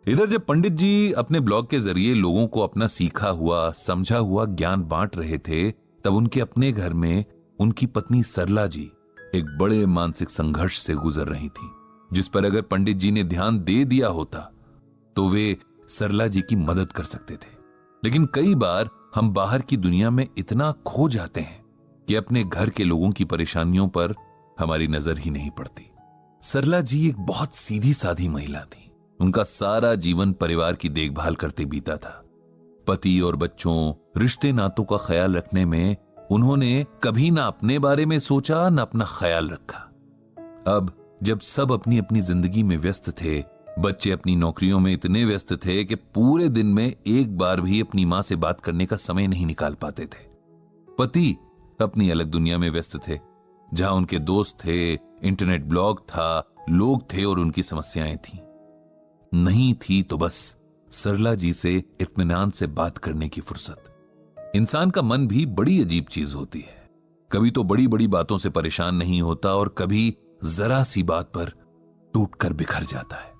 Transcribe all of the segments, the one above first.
इधर जब पंडित जी अपने ब्लॉग के जरिए लोगों को अपना सीखा हुआ समझा हुआ ज्ञान बांट रहे थे, तब उनके अपने घर में उनकी पत्नी सरला जी एक बड़े मानसिक संघर्ष से गुजर रही थी, जिस पर अगर पंडित जी ने ध्यान दे दिया होता तो वे सरला जी की मदद कर सकते थे। लेकिन कई बार हम बाहर की दुनिया में इतना खो जाते हैं कि अपने घर के लोगों की परेशानियों पर हमारी नजर ही नहीं पड़ती। सरला जी एक बहुत सीधी साधी महिला थी। उनका सारा जीवन परिवार की देखभाल करते बीता था। पति और बच्चों, रिश्ते नातों का ख्याल रखने में उन्होंने कभी ना अपने बारे में सोचा, ना अपना ख्याल रखा। अब जब सब अपनी अपनी जिंदगी में व्यस्त थे, बच्चे अपनी नौकरियों में इतने व्यस्त थे कि पूरे दिन में एक बार भी अपनी मां से बात करने का समय नहीं निकाल पाते थे। पति अपनी अलग दुनिया में व्यस्त थे, जहां उनके दोस्त थे, इंटरनेट ब्लॉग था, लोग थे और उनकी समस्याएं थी। नहीं थी तो बस सरला जी से इत्मीनान से बात करने की फुर्सत। इंसान का मन भी बड़ी अजीब चीज होती है। कभी तो बड़ी बड़ी बातों से परेशान नहीं होता और कभी जरा सी बात पर टूटकर बिखर जाता है।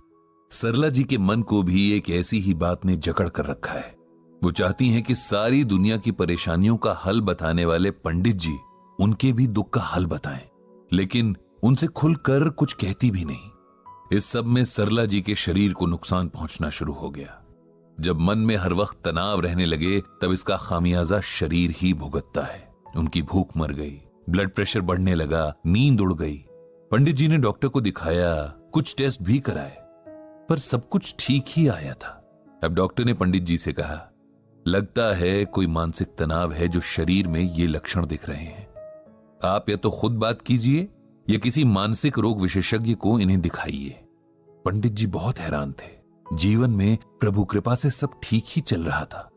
सरला जी के मन को भी एक ऐसी ही बात ने जकड़ कर रखा है। वो चाहती हैं कि सारी दुनिया की परेशानियों का हल बताने वाले पंडित जी उनके भी दुख का हल बताएं, लेकिन उनसे खुलकर कुछ कहती भी नहीं। इस सब में सरला जी के शरीर को नुकसान पहुंचना शुरू हो गया। जब मन में हर वक्त तनाव रहने लगे, तब इसका खामियाजा शरीर ही भुगतता है। उनकी भूख मर गई, ब्लड प्रेशर बढ़ने लगा, नींद उड़ गई। पंडित जी ने डॉक्टर को दिखाया, कुछ टेस्ट भी कराए, पर सब कुछ ठीक ही आया था। अब डॉक्टर ने पंडित जी से कहा, लगता है कोई मानसिक तनाव है जो शरीर में ये लक्षण दिख रहे हैं। आप या तो खुद बात कीजिए या किसी मानसिक रोग विशेषज्ञ को इन्हें दिखाइए। पंडित जी बहुत हैरान थे। जीवन में प्रभु कृपा से सब ठीक ही चल रहा था।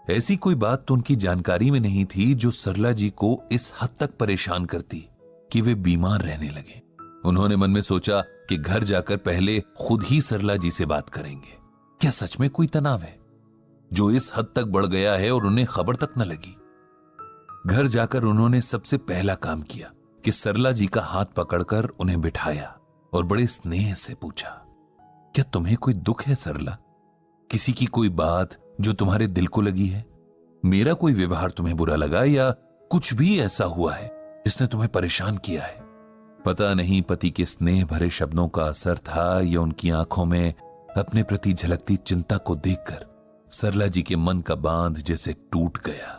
ऐसी कोई बात तो उनकी जानकारी में नहीं थी जो सरला जी को इस हद तक परेशान करती कि वे बीमार रहने लगे। उन्होंने मन में सोचा कि घर जाकर पहले खुद ही सरला जी से बात करेंगे। क्या सच में कोई तनाव है जो इस हद तक बढ़ गया है और उन्हें खबर तक न लगी? घर जाकर उन्होंने सबसे पहला काम किया कि सरला जी का हाथ पकड़कर उन्हें बिठाया और बड़े स्नेह से पूछा, क्या तुम्हें कोई दुख है सरला? किसी की कोई बात जो तुम्हारे दिल को लगी है? मेरा कोई व्यवहार तुम्हें बुरा लगा या कुछ भी ऐसा हुआ है जिसने तुम्हें परेशान किया है? पता नहीं पति के स्नेह भरे शब्दों का असर था या उनकी आंखों में अपने प्रति झलकती चिंता को देखकर सरला जी के मन का बांध जैसे टूट गया।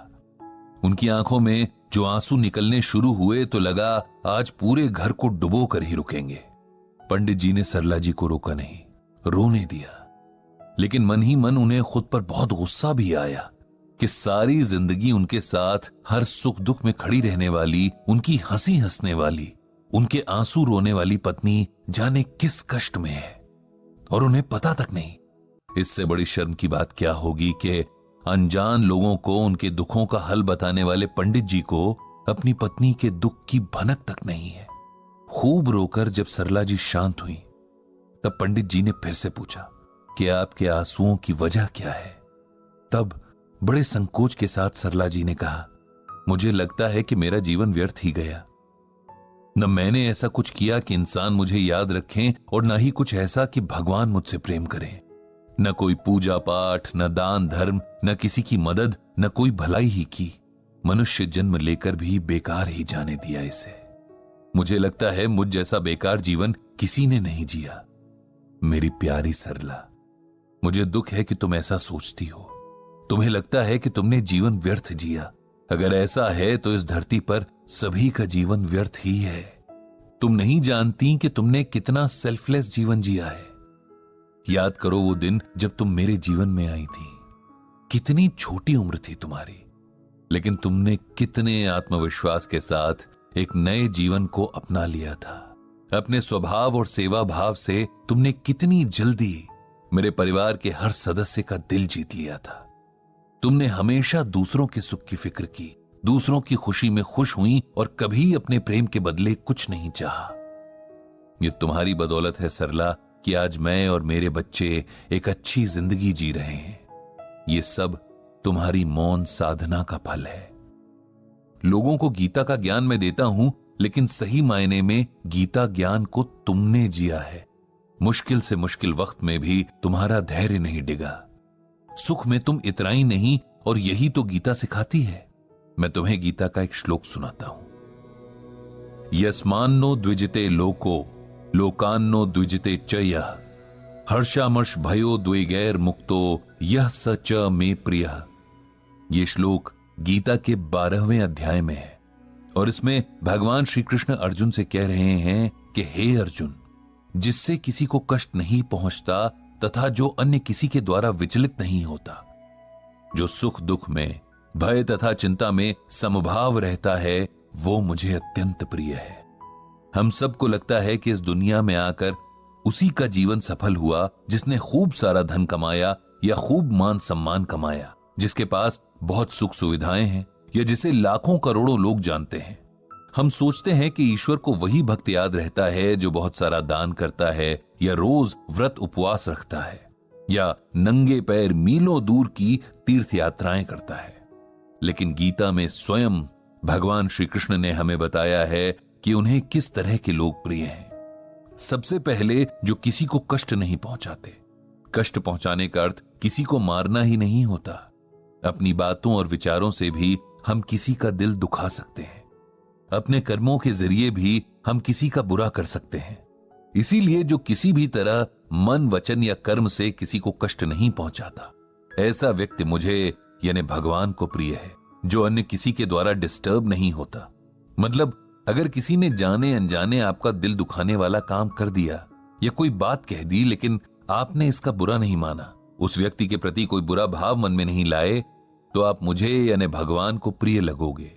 उनकी आंखों में जो आंसू निकलने शुरू हुए तो लगा आज पूरे घर को डुबो कर ही रुकेंगे। पंडित जी ने सरला जी को रोका नहीं, रोने दिया, लेकिन मन ही मन उन्हें खुद पर बहुत गुस्सा भी आया कि सारी जिंदगी उनके साथ हर सुख दुख में खड़ी रहने वाली, उनकी हंसी हंसने वाली, उनके आंसू रोने वाली पत्नी जाने किस कष्ट में है और उन्हें पता तक नहीं। इससे बड़ी शर्म की बात क्या होगी कि अनजान लोगों को उनके दुखों का हल बताने वाले पंडित जी को अपनी पत्नी के दुख की भनक तक नहीं है। खूब रोकर जब सरला जी शांत हुई, तब पंडित जी ने फिर से पूछा कि आपके आंसुओं की वजह क्या है? तब बड़े संकोच के साथ सरला जी ने कहा, मुझे लगता है कि मेरा जीवन व्यर्थ ही गया। न मैंने ऐसा कुछ किया कि इंसान मुझे याद रखें और न ही कुछ ऐसा कि भगवान मुझसे प्रेम करें। न कोई पूजा पाठ, न दान धर्म, न किसी की मदद, न कोई भलाई ही की। मनुष्य जन्म लेकर भी बेकार ही जाने दिया इसे। मुझे लगता है मुझ जैसा बेकार जीवन किसी ने नहीं जिया। मेरी प्यारी सरला, मुझे दुख है कि तुम ऐसा सोचती हो। तुम्हें लगता है कि तुमने जीवन व्यर्थ जिया। अगर ऐसा है तो इस धरती पर सभी का जीवन व्यर्थ ही है। तुम नहीं जानती कि तुमने कितना सेल्फलेस जीवन जिया है। याद करो वो दिन जब तुम मेरे जीवन में आई थी। कितनी छोटी उम्र थी तुम्हारी, लेकिन तुमने कितने आत्मविश्वास के साथ एक नए जीवन को अपना लिया था। अपने स्वभाव और सेवा भाव से तुमने कितनी जल्दी मेरे परिवार के हर सदस्य का दिल जीत लिया था। तुमने हमेशा दूसरों के सुख की फिक्र की, दूसरों की खुशी में खुश हुई और कभी अपने प्रेम के बदले कुछ नहीं चाहा। ये तुम्हारी बदौलत है सरला कि आज मैं और मेरे बच्चे एक अच्छी जिंदगी जी रहे हैं। ये सब तुम्हारी मौन साधना का फल है। लोगों को गीता का ज्ञान मैं देता हूं, लेकिन सही मायने में गीता ज्ञान को तुमने जिया है। मुश्किल से मुश्किल वक्त में भी तुम्हारा धैर्य नहीं डिगा। सुख में तुम इतराई नहीं, और यही तो गीता सिखाती है। मैं तुम्हें गीता का एक श्लोक सुनाता हूं। यस्मान्नो द्विजिते लोको लोकान्नो द्विजिते च यः हर्षामर्ष भयो द्वेगैर मुक्तो यह स च मे प्रियः। ये श्लोक गीता के 12वें अध्याय में है, और इसमें भगवान श्री कृष्ण अर्जुन से कह रहे हैं कि हे अर्जुन, जिससे किसी को कष्ट नहीं पहुंचता तथा जो अन्य किसी के द्वारा विचलित नहीं होता, जो सुख दुख में, भय तथा चिंता में समभाव रहता है, वो मुझे अत्यंत प्रिय है। हम सबको लगता है कि इस दुनिया में आकर उसी का जीवन सफल हुआ जिसने खूब सारा धन कमाया या खूब मान सम्मान कमाया, जिसके पास बहुत सुख सुविधाएं हैं, या जिसे लाखों करोड़ों लोग जानते हैं। हम सोचते हैं कि ईश्वर को वही भक्त याद रहता है जो बहुत सारा दान करता है, या रोज व्रत उपवास रखता है, या नंगे पैर मीलों दूर की तीर्थ यात्राएं करता है। लेकिन गीता में स्वयं भगवान श्री कृष्ण ने हमें बताया है कि उन्हें किस तरह के लोग प्रिय हैं। सबसे पहले जो किसी को कष्ट नहीं पहुंचाते। कष्ट पहुंचाने का अर्थ किसी को मारना ही नहीं होता। अपनी बातों और विचारों से भी हम किसी का दिल दुखा सकते हैं। अपने कर्मों के जरिए भी हम किसी का बुरा कर सकते हैं। इसीलिए जो किसी भी तरह मन, वचन या कर्म से किसी को कष्ट नहीं पहुंचाता, ऐसा व्यक्ति मुझे यानी भगवान को प्रिय है, जो अन्य किसी के द्वारा डिस्टर्ब नहीं होता। मतलब अगर किसी ने जाने अनजाने आपका दिल दुखाने वाला काम कर दिया या कोई बात कह दी, लेकिन आपने इसका बुरा नहीं माना, उस व्यक्ति के प्रति कोई बुरा भाव मन में नहीं लाए, तो आप मुझे यानी भगवान को प्रिय लगोगे।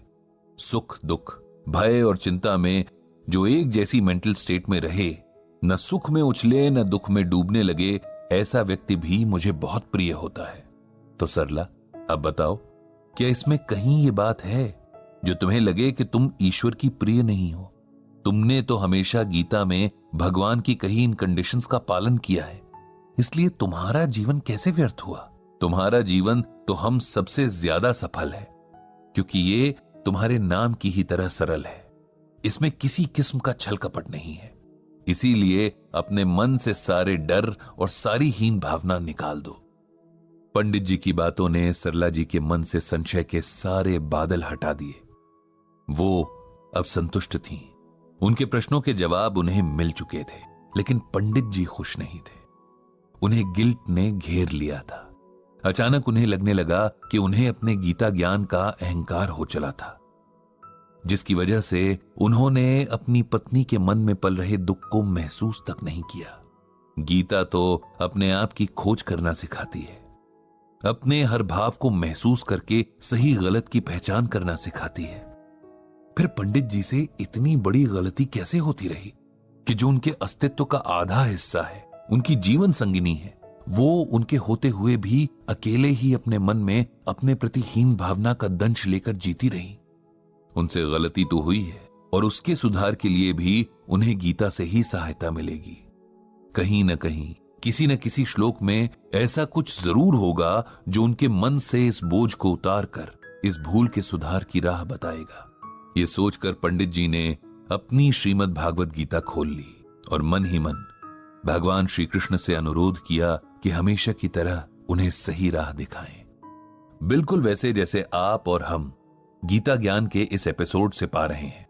सुख दुख, भय और चिंता में जो एक जैसी मेंटल स्टेट में रहे, न सुख में उछले न दुख में डूबने लगे, ऐसा व्यक्ति भी मुझे बहुत प्रिय होता है। तो सरला, अब बताओ, क्या इसमें कहीं ये बात है जो तुम्हें लगे कि तुम ईश्वर की प्रिय नहीं हो? तुमने तो हमेशा गीता में भगवान की कही इन कंडीशंस का पालन किया है, इसलिए तुम्हारा जीवन कैसे व्यर्थ हुआ? तुम्हारा जीवन तो हम सबसे ज्यादा सफल है, क्योंकि ये तुम्हारे नाम की ही तरह सरल है। इसमें किसी किस्म का छल कपट नहीं है। इसीलिए अपने मन से सारे डर और सारी हीन भावना निकाल दो। पंडित जी की बातों ने सरला जी के मन से संशय के सारे बादल हटा दिए। वो अब संतुष्ट थीं। उनके प्रश्नों के जवाब उन्हें मिल चुके थे, लेकिन पंडित जी खुश नहीं थे। उन्हें गिल्ट ने घेर लिया था। अचानक उन्हें लगने लगा कि उन्हें अपने गीता ज्ञान का अहंकार हो चला था, जिसकी वजह से उन्होंने अपनी पत्नी के मन में पल रहे दुख को महसूस तक नहीं किया। गीता तो अपने आप की खोज करना सिखाती है, अपने हर भाव को महसूस करके सही गलत की पहचान करना सिखाती है। फिर पंडित जी से इतनी बड़ी गलती कैसे होती रही कि जो उनके अस्तित्व का आधा हिस्सा है, उनकी जीवन संगिनी है, वो उनके होते हुए भी अकेले ही अपने मन में अपने प्रति हीन भावना का दंश लेकर जीती रही। उनसे गलती तो हुई है, और उसके सुधार के लिए भी उन्हें गीता से ही सहायता मिलेगी। कहीं न कहीं किसी न किसी श्लोक में ऐसा कुछ जरूर होगा जो उनके मन से इस बोझ को उतार कर इस भूल के सुधार की राह बताएगा। ये सोचकर पंडित जी ने अपनी श्रीमद् भागवत गीता खोल ली और मन ही मन भगवान श्री कृष्ण से अनुरोध किया कि हमेशा की तरह उन्हें सही राह दिखाएं, बिल्कुल वैसे जैसे आप और हम गीता ज्ञान के इस एपिसोड से पा रहे हैं।